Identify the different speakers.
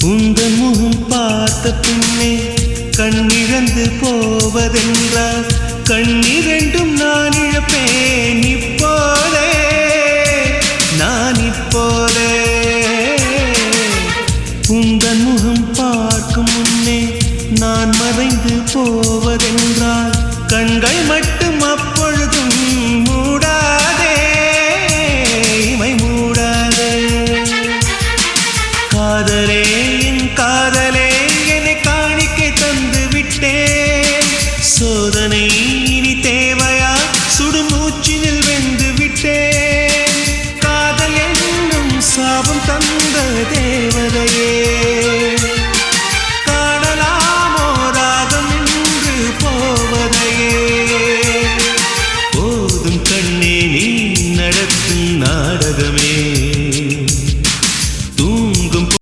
Speaker 1: உந்தன் முகம் பார்த்த பின்னே கண்ணிழந்து போவதென்றால் கண்ணிரண்டும் நான் இழப்பேன் இப்போதே நான் இப்போதே உந்தன் முகம் பார்க்கும் முன்னே நான் மறைந்து போவதென்றால் கண்கள் மட்டும் அப்பொழுதும் மூடாதே இமை மூடாதே காதலே என் காதலே என்னை காணிக்கை தந்து விட்டேன் சோதனை இனி தேவையா சுடுமூச்சினில் வெந்து விட்டேன் காதல் என்னும் சாபம் தந்த தேவதையே